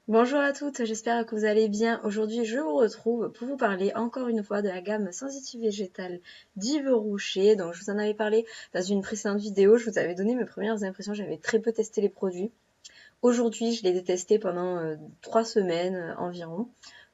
Bonjour à toutes, j'espère que vous allez bien. Aujourd'hui, je vous retrouve pour vous parler encore une fois de la gamme sensitive végétale d'Yves Rocher. Donc, je vous en avais parlé dans une précédente vidéo. Je vous avais donné mes premières impressions. J'avais très peu testé les produits. Aujourd'hui, je les ai testés pendant 3 semaines environ.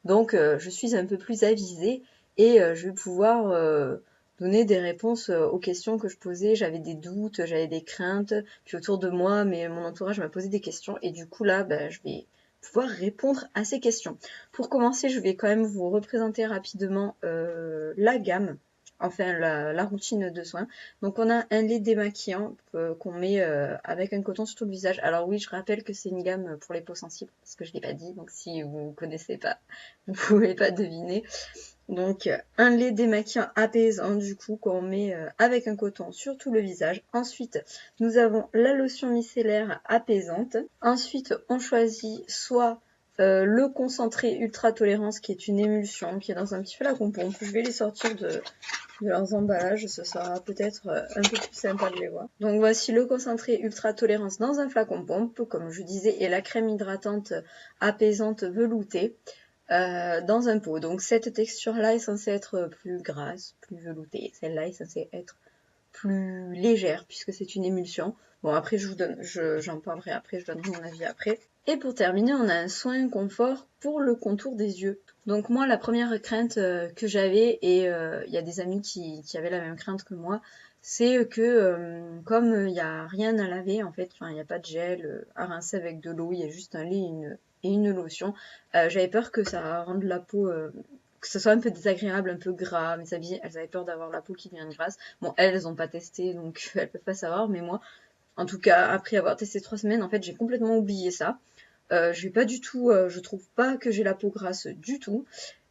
Donc, je suis un peu plus avisée et je vais pouvoir donner des réponses aux questions que je posais. J'avais des doutes, j'avais des craintes. Puis autour de moi, mon entourage m'a posé des questions. Et du coup, là, je vais pouvoir répondre à ces questions. Pour commencer, je vais quand même vous représenter rapidement la gamme, enfin la routine de soins. Donc on a un lait démaquillant qu'on met avec un coton sur tout le visage. Alors oui, je rappelle que c'est une gamme pour les peaux sensibles, parce que je ne l'ai pas dit, donc si vous ne connaissez pas, vous ne pouvez pas deviner. Donc un lait démaquillant apaisant du coup qu'on met avec un coton sur tout le visage. Ensuite, nous avons la lotion micellaire apaisante. Ensuite, on choisit soit le concentré ultra tolérance qui est une émulsion qui est dans un petit flacon pompe. Je vais les sortir de leurs emballages, ce sera peut-être un peu plus sympa de les voir. Donc voici le concentré ultra tolérance dans un flacon pompe, comme je disais, et la crème hydratante apaisante veloutée dans un pot. Donc cette texture-là est censée être plus grasse, plus veloutée. Celle-là est censée être plus légère puisque c'est une émulsion. Bon, après j'en parlerai après, je donnerai mon avis après. Et pour terminer, on a un soin confort pour le contour des yeux. Donc moi, la première crainte que j'avais, et il y a des amis qui avaient la même crainte que moi, c'est que comme il n'y a rien à laver, en fait, il n'y a pas de gel à rincer avec de l'eau, il y a juste un lait et une lotion, j'avais peur que ça rende la peau que ce soit un peu désagréable, un peu gras. Mes amies, elles avaient peur d'avoir la peau qui devient grasse. Bon, elles n'ont pas testé, donc elles peuvent pas savoir, mais moi, en tout cas, après avoir testé 3 semaines, en fait, j'ai complètement oublié ça. Je vais pas du tout, je trouve pas que j'ai la peau grasse du tout.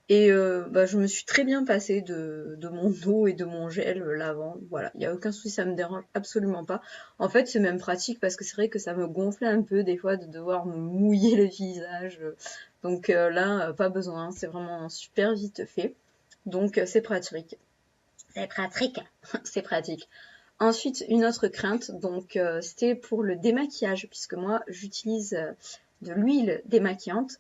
Et je me suis très bien passée de mon eau et de mon gel lavant. Voilà, il n'y a aucun souci, ça me dérange absolument pas. En fait, c'est même pratique parce que c'est vrai que ça me gonflait un peu des fois de devoir me mouiller le visage. Donc là, pas besoin, c'est vraiment super vite fait. Donc c'est pratique. C'est pratique, c'est pratique. Ensuite, une autre crainte, donc c'était pour le démaquillage, puisque moi j'utilise de l'huile démaquillante.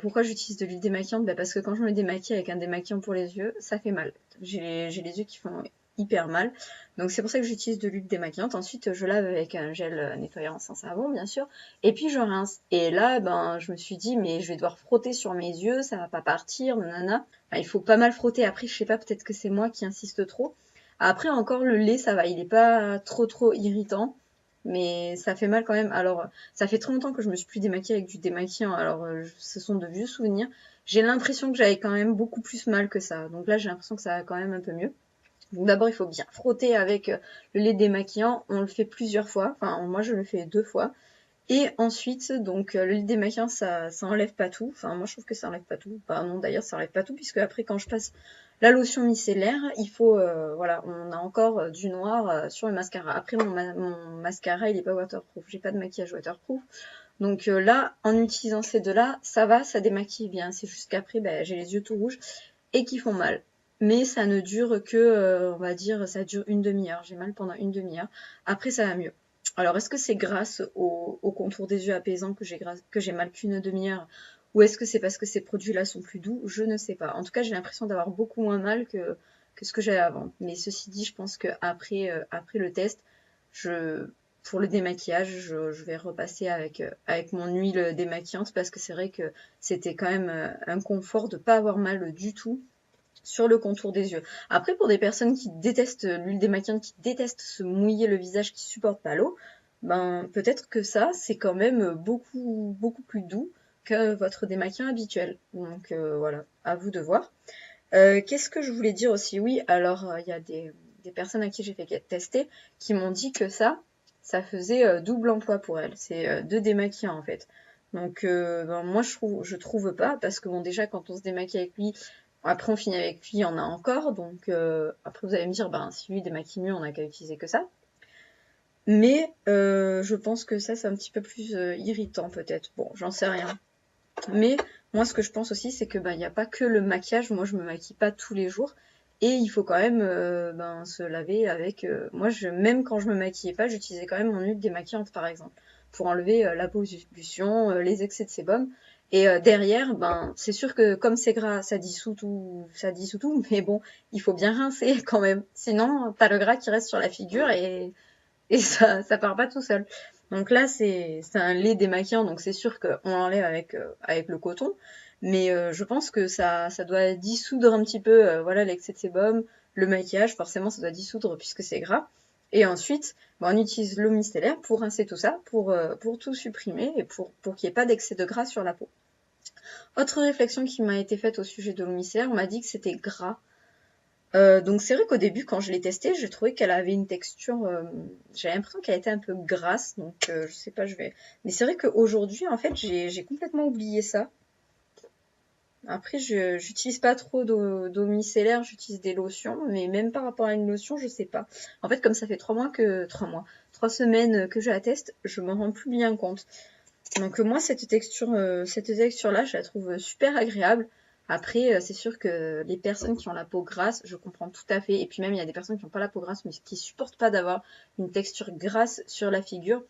Pourquoi j'utilise de l'huile démaquillante? Parce que quand je me démaquille avec un démaquillant pour les yeux, ça fait mal. J'ai les yeux qui font hyper mal. Donc c'est pour ça que j'utilise de l'huile démaquillante. Ensuite, je lave avec un gel nettoyant sans savon, bien sûr. Et puis je rince. Et là, je me suis dit, mais je vais devoir frotter sur mes yeux, ça va pas partir, nanana. Enfin, il faut pas mal frotter. Après, je sais pas, peut-être que c'est moi qui insiste trop. Après, encore, le lait, ça va. Il est pas trop irritant. Mais ça fait mal quand même. Alors, ça fait très longtemps que je me suis plus démaquillée avec du démaquillant. Alors, ce sont de vieux souvenirs. J'ai l'impression que j'avais quand même beaucoup plus mal que ça. Donc là, j'ai l'impression que ça va quand même un peu mieux. Donc d'abord, il faut bien frotter avec le lait démaquillant. On le fait plusieurs fois. Enfin, moi, je le fais 2 fois. Et ensuite, donc le lait démaquillant, ça enlève pas tout. Enfin, moi, je trouve que ça enlève pas tout. Bah non, d'ailleurs, ça enlève pas tout, puisque après, quand je passe la lotion micellaire, il faut, voilà, on a encore du noir sur le mascara. Après, mon mascara, il est pas waterproof. J'ai pas de maquillage waterproof. Donc là, en utilisant ces deux-là, ça va, ça démaquille bien. C'est juste qu'après, j'ai les yeux tout rouges et qui font mal. Mais ça ne dure que, on va dire, ça dure une demi-heure. J'ai mal pendant une demi-heure. Après, ça va mieux. Alors, est-ce que c'est grâce au contour des yeux apaisant que j'ai mal qu'une demi-heure, ou est-ce que c'est parce que ces produits-là sont plus doux? Je ne sais pas. En tout cas, j'ai l'impression d'avoir beaucoup moins mal que ce que j'avais avant. Mais ceci dit, je pense qu'après après le test, je, pour le démaquillage, je vais repasser avec mon huile démaquillante parce que c'est vrai que c'était quand même un confort de ne pas avoir mal du tout sur le contour des yeux. Après, pour des personnes qui détestent l'huile démaquillante, qui détestent se mouiller le visage, qui supportent pas l'eau, peut-être que ça, c'est quand même beaucoup plus doux que votre démaquillant habituel. Donc voilà, à vous de voir. Qu'est-ce que je voulais dire aussi? Oui, alors il y a des personnes à qui j'ai fait tester qui m'ont dit que ça faisait double emploi pour elles. C'est 2 démaquillants en fait. Donc moi je trouve pas, parce que bon, déjà quand on se démaquille avec lui, après on finit avec lui, il y en a encore. Donc après vous allez me dire, si lui démaquille mieux, on n'a qu'à utiliser que ça. Mais je pense que ça c'est un petit peu plus irritant peut-être. Bon, j'en sais rien. Mais moi, ce que je pense aussi, c'est que il n'y a pas que le maquillage. Moi, je me maquille pas tous les jours. Et il faut quand même se laver avec... moi, même quand je me maquillais pas, j'utilisais quand même mon huile démaquillante, par exemple. pour enlever la pollution, les excès de sébum. Et derrière, ben, c'est sûr que comme c'est gras, ça dissout tout, mais bon, il faut bien rincer quand même. Sinon, t'as le gras qui reste sur la figure et ça part pas tout seul. Donc là, c'est un lait démaquillant, donc c'est sûr qu'on l'enlève avec le coton. Mais je pense que ça doit dissoudre un petit peu voilà, l'excès de sébum, le maquillage, forcément ça doit dissoudre puisque c'est gras. Et ensuite, on utilise l'eau micellaire pour rincer tout ça, pour tout supprimer et pour qu'il n'y ait pas d'excès de gras sur la peau. Autre réflexion qui m'a été faite au sujet de l'eau micellaire, on m'a dit que c'était gras. Donc c'est vrai qu'au début, quand je l'ai testée, j'ai trouvé qu'elle avait une texture, j'avais l'impression qu'elle était un peu grasse, donc je sais pas, Mais c'est vrai qu'aujourd'hui, en fait, j'ai complètement oublié ça. Après, j'utilise pas trop d'eau micellaire, j'utilise des lotions, mais même par rapport à une lotion, je sais pas. En fait, comme ça fait 3 semaines que je la teste, je m'en rends plus bien compte. Donc moi, cette texture-là, je la trouve super agréable. Après, c'est sûr que les personnes qui ont la peau grasse, je comprends tout à fait. Et puis même, il y a des personnes qui n'ont pas la peau grasse, mais qui supportent pas d'avoir une texture grasse sur la figure.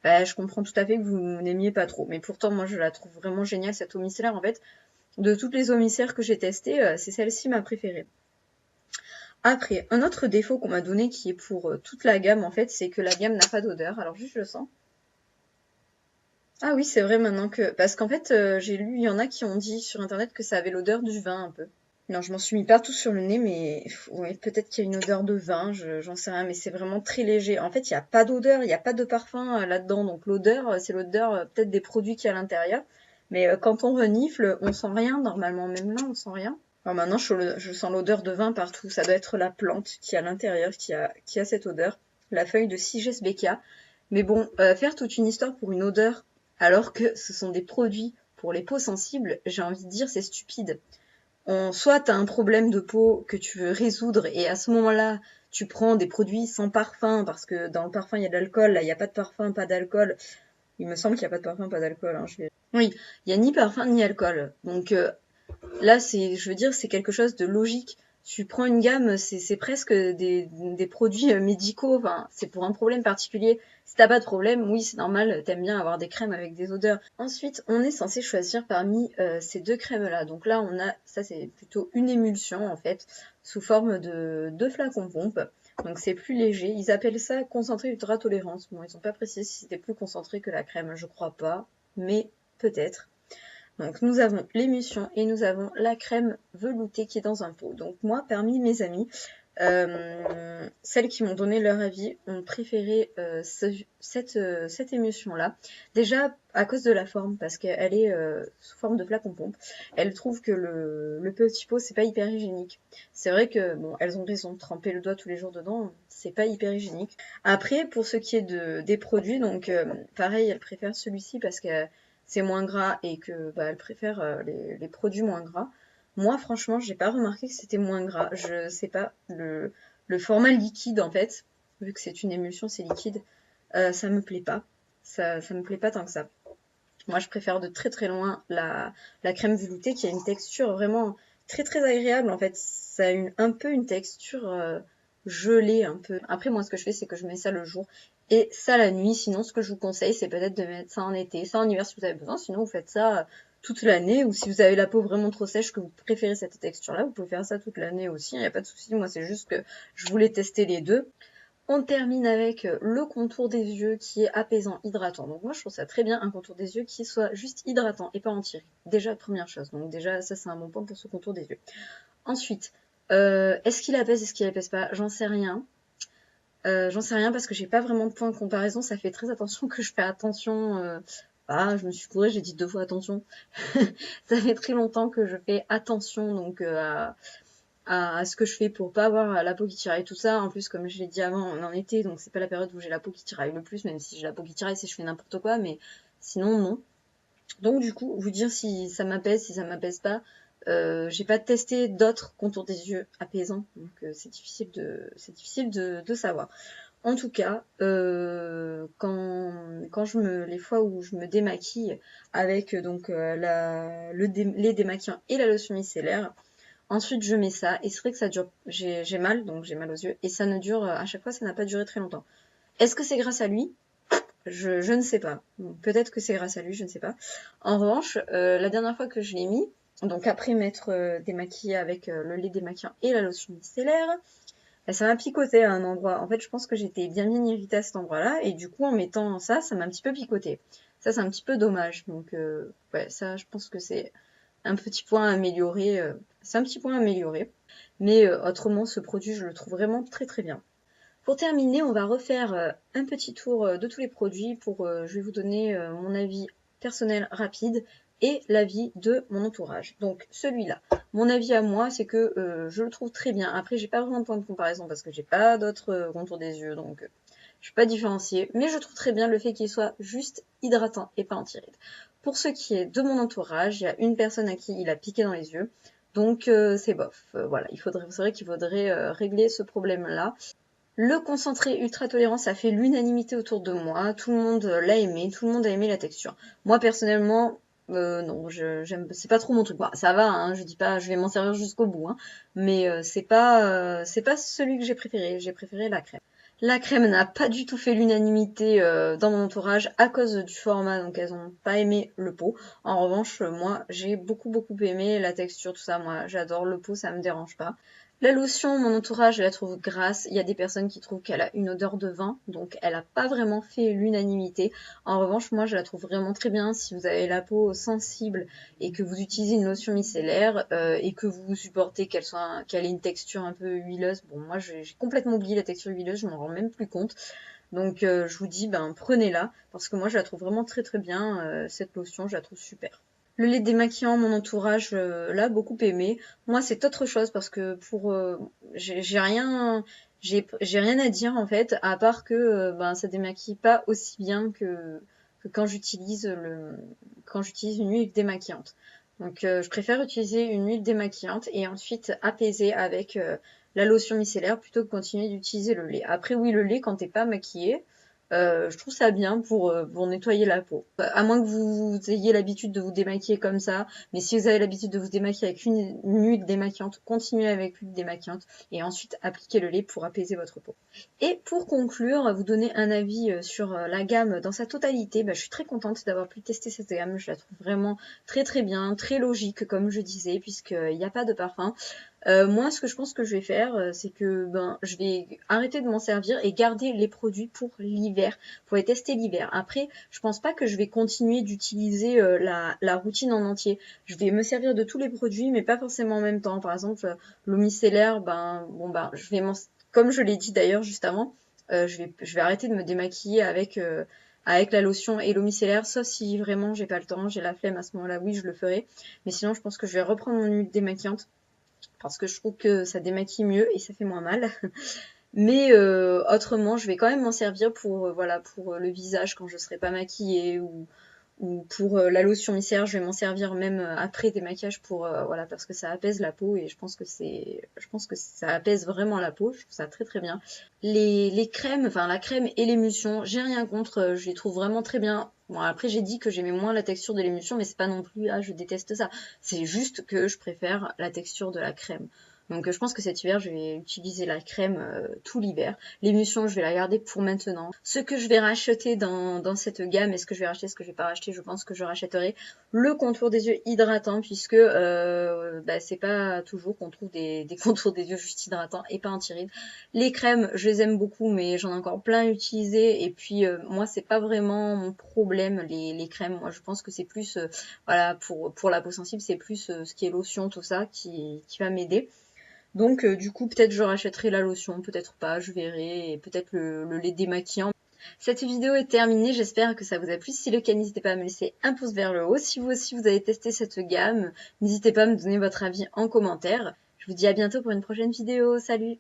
Bah, je comprends tout à fait que vous n'aimiez pas trop. Mais pourtant, moi, je la trouve vraiment géniale, cette eau micellaire. En fait, de toutes les eaux micellaires que j'ai testées, c'est celle-ci ma préférée. Après, un autre défaut qu'on m'a donné qui est pour toute la gamme, en fait, c'est que la gamme n'a pas d'odeur. Alors juste, je le sens. Ah oui, c'est vrai maintenant que... Parce qu'en fait, j'ai lu, il y en a qui ont dit sur Internet que ça avait l'odeur du vin un peu. Non, je m'en suis mis partout sur le nez, mais ouais, peut-être qu'il y a une odeur de vin, j'en sais rien, mais c'est vraiment très léger. En fait, il n'y a pas d'odeur, il n'y a pas de parfum là-dedans, donc l'odeur, c'est l'odeur peut-être des produits qu'il y a à l'intérieur. Mais quand on renifle, on sent rien normalement, même là, on sent rien. Alors maintenant, je sens l'odeur de vin partout. Ça doit être la plante qui est à l'intérieur, qui a cette odeur. La feuille de Siges Becca. Mais bon, faire toute une histoire pour une odeur, alors que ce sont des produits pour les peaux sensibles, j'ai envie de dire, c'est stupide. Soit tu as un problème de peau que tu veux résoudre et à ce moment-là, tu prends des produits sans parfum parce que dans le parfum il y a de l'alcool, là il n'y a pas de parfum, pas d'alcool. Il me semble qu'il n'y a pas de parfum, pas d'alcool. Hein, Oui, il n'y a ni parfum ni alcool. Donc là, je veux dire, c'est quelque chose de logique. Tu prends une gamme, c'est presque des produits médicaux. Enfin, c'est pour un problème particulier. Si t'as pas de problème, oui, c'est normal. T'aimes bien avoir des crèmes avec des odeurs. Ensuite, on est censé choisir parmi ces deux crèmes-là. Donc là, ça c'est plutôt une émulsion en fait, sous forme de flacon pompe. Donc c'est plus léger. Ils appellent ça concentré ultra tolérance. Bon, ils n'ont pas précisé si c'était plus concentré que la crème. Je crois pas, mais peut-être. Donc nous avons l'émulsion et nous avons la crème veloutée qui est dans un pot. Donc moi, parmi mes amis, celles qui m'ont donné leur avis ont préféré cette émulsion-là. Déjà à cause de la forme, parce qu'elle est sous forme de flacon pompe. Elles trouvent que le petit pot, c'est pas hyper hygiénique. C'est vrai que, bon, elles ont raison, tremper le doigt tous les jours dedans, c'est pas hyper hygiénique. Après, pour ce qui est des produits, donc pareil, elles préfèrent celui-ci parce que c'est moins gras et que bah, elle préfère les produits moins gras. Moi, franchement, j'ai pas remarqué que c'était moins gras. Je sais pas, le format liquide, en fait, vu que c'est une émulsion, c'est liquide, ça me plaît pas. Ça me plaît pas tant que ça. Moi, je préfère de très très loin la crème veloutée qui a une texture vraiment très très agréable. En fait, ça a un peu une texture gelée un peu. Après, moi, ce que je fais, c'est que je mets ça le jour et ça la nuit. Sinon, ce que je vous conseille, c'est peut-être de mettre ça en été, ça en hiver si vous avez besoin. Sinon, vous faites ça toute l'année. Ou si vous avez la peau vraiment trop sèche, que vous préférez cette texture-là, vous pouvez faire ça toute l'année aussi. Il n'y a pas de souci. Moi, c'est juste que je voulais tester les deux. On termine avec le contour des yeux qui est apaisant, hydratant. Donc moi je trouve ça très bien un contour des yeux qui soit juste hydratant et pas anti. Déjà première chose. Donc déjà ça c'est un bon point pour ce contour des yeux. Ensuite, est-ce qu'il apaise, est-ce qu'il apaise pas? J'en sais rien. J'en sais rien parce que j'ai pas vraiment de point de comparaison. Ça fait très attention que je fais attention. Ah, je me suis courée, j'ai dit 2 fois attention. Ça fait très longtemps que je fais attention donc à ce que je fais pour pas avoir la peau qui tiraille, tout ça. En plus, comme je l'ai dit avant, on est en été, donc c'est pas la période où j'ai la peau qui tiraille le plus, même si j'ai la peau qui tiraille, si je fais n'importe quoi, mais sinon, non. Donc du coup, vous dire si ça m'apaise, si ça m'apaise pas, j'ai pas testé d'autres contours des yeux apaisants, donc c'est difficile de savoir. En tout cas, les fois où je me démaquille avec donc les démaquillants et la lotion micellaire, ensuite, je mets ça, et c'est vrai que ça dure, j'ai mal, donc j'ai mal aux yeux, et ça ne dure, à chaque fois, ça n'a pas duré très longtemps. Est-ce que c'est grâce à lui? Je ne sais pas. Peut-être que c'est grâce à lui, je ne sais pas. En revanche, la dernière fois que je l'ai mis, donc après m'être démaquillée avec le lait démaquillant et la lotion micellaire, bah, ça m'a picoté à un endroit. En fait, je pense que j'étais bien irritée à cet endroit-là, et du coup, en mettant ça, ça m'a un petit peu picoté. Ça, c'est un petit peu dommage. Donc, ouais, ça, je pense que c'est un petit point à améliorer. C'est un petit point à améliorer. Mais autrement, ce produit, je le trouve vraiment très très bien. Pour terminer, on va refaire un petit tour de tous les produits je vais vous donner mon avis personnel rapide et l'avis de mon entourage. Donc celui-là, mon avis à moi, c'est que je le trouve très bien. Après, j'ai pas vraiment de point de comparaison parce que j'ai pas d'autres contours des yeux, donc je peux pas différencier. Mais je trouve très bien le fait qu'il soit juste hydratant et pas anti-rides. Pour ce qui est de mon entourage, il y a une personne à qui il a piqué dans les yeux. Donc c'est bof. Voilà, c'est vrai qu'il faudrait régler ce problème-là. Le concentré ultra tolérant, ça fait l'unanimité autour de moi. Tout le monde l'a aimé, tout le monde a aimé la texture. Moi personnellement, non, j'aime, c'est pas trop mon truc. Bah, ça va, hein, je dis pas, je vais m'en servir jusqu'au bout, hein, mais c'est pas celui que j'ai préféré. J'ai préféré la crème. La crème n'a pas du tout fait l'unanimité dans mon entourage à cause du format, donc elles ont pas aimé le pot. En revanche, moi, j'ai beaucoup aimé la texture, tout ça. Moi, j'adore le pot, ça me dérange pas. La lotion, mon entourage, je la trouve grasse. Il y a des personnes qui trouvent qu'elle a une odeur de vin, donc elle n'a pas vraiment fait l'unanimité. En revanche, moi, je la trouve vraiment très bien. Si vous avez la peau sensible et que vous utilisez une lotion micellaire et que vous supportez qu'elle ait une texture un peu huileuse, bon, moi, j'ai complètement oublié la texture huileuse, je m'en rends même plus compte. Donc, je vous dis, ben, prenez-la parce que moi, je la trouve vraiment très bien. Cette lotion, je la trouve super. Le lait démaquillant, mon entourage l'a beaucoup aimé. Moi, c'est autre chose parce que j'ai rien à dire en fait, à part que ben ça démaquille pas aussi bien que quand j'utilise une huile démaquillante. Donc, je préfère utiliser une huile démaquillante et ensuite apaiser avec la lotion micellaire plutôt que continuer d'utiliser le lait. Après, oui, le lait quand t'es pas maquillée. Je trouve ça bien pour nettoyer la peau. À moins que vous ayez l'habitude de vous démaquiller comme ça, mais si vous avez l'habitude de vous démaquiller avec une huile démaquillante, continuez avec l'huile démaquillante et ensuite appliquez le lait pour apaiser votre peau. Et pour conclure, vous donner un avis sur la gamme dans sa totalité, je suis très contente d'avoir pu tester cette gamme. Je la trouve vraiment très bien, très logique comme je disais, puisqu'il n'y a pas de parfum. Moi, ce que je pense que je vais faire, c'est que je vais arrêter de m'en servir et garder les produits pour l'hiver, pour les tester l'hiver. Après, je pense pas que je vais continuer d'utiliser la routine en entier. Je vais me servir de tous les produits, mais pas forcément en même temps. Par exemple, l'eau micellaire, comme je l'ai dit d'ailleurs juste avant, je vais arrêter de me démaquiller avec la lotion et l'eau micellaire, sauf si vraiment j'ai pas le temps, j'ai la flemme à ce moment-là, oui, je le ferai. Mais sinon, je pense que je vais reprendre mon huile démaquillante parce que je trouve que ça démaquille mieux et ça fait moins mal. Mais autrement, je vais quand même m'en servir pour le visage quand je serai pas maquillée ou pour la lotion micellaire, je vais m'en servir même après démaquillage parce que ça apaise la peau et je pense que ça apaise vraiment la peau, je trouve ça très bien. Les crèmes, enfin la crème et l'émulsion, j'ai rien contre, je les trouve vraiment très bien. Bon, après j'ai dit que j'aimais moins la texture de l'émulsion, mais c'est pas non plus je déteste ça. C'est juste que je préfère la texture de la crème. Donc je pense que cet hiver, je vais utiliser la crème tout l'hiver. L'émulsion, je vais la garder pour maintenant. Ce que je vais racheter dans cette gamme, est-ce que je vais racheter, est-ce que je vais pas racheter, je pense que je rachèterai le contour des yeux hydratant, puisque c'est pas toujours qu'on trouve des contours des yeux juste hydratants et pas anti-rides. Les crèmes, je les aime beaucoup, mais j'en ai encore plein utilisé. Et puis moi, c'est pas vraiment mon problème, les crèmes. Moi, je pense que c'est plus pour la peau sensible, c'est plus ce qui est lotion, tout ça, qui va m'aider. Donc du coup peut-être je rachèterai la lotion, peut-être pas, je verrai, et peut-être le lait démaquillant. Cette vidéo est terminée, j'espère que ça vous a plu. Si c'est le cas, n'hésitez pas à me laisser un pouce vers le haut. Si vous aussi vous avez testé cette gamme, n'hésitez pas à me donner votre avis en commentaire. Je vous dis à bientôt pour une prochaine vidéo, salut!